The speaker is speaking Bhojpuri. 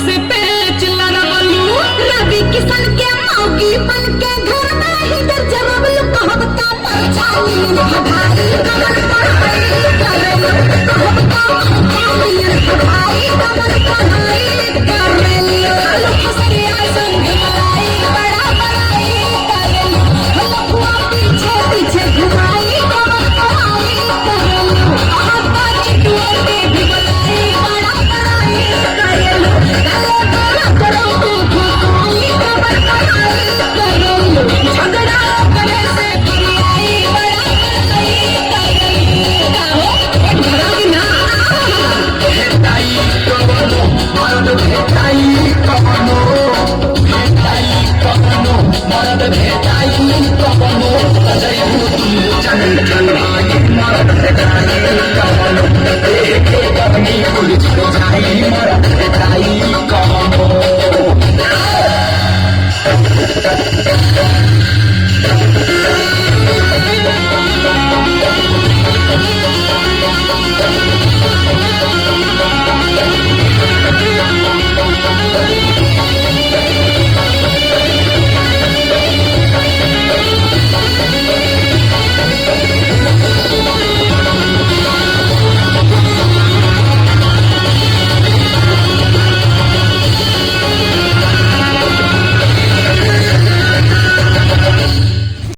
से पेच लड़वलू रवि किशन के मौगी बन के घर में ही डर जरवलू कहबता मचाई भाई कमर पढ़ाई करेलू कहबता मचाई भाई कमर पढ़ाई करेलू हसरिया संग मलाई बड़ा बड़ाई करेलू लखुआ पीछे पीछे घुमाई कमर पढ़ाई करेलू कहबता चिटुआ के भी बुलाई बड़ा बड़ाई करेलू गले गला करो खुशबू कमर पढ़ाई करेलू झगड़ा करे से करियाई बड़ा बड़ाई करेलू काहो घरागी ना भेटाई कवनो मरद भेटाई कवनो मरद भेटाई कवनो अजय चल चल भाई मरद भेटाई कवनो देखे गर्मी उलझ जाई मरद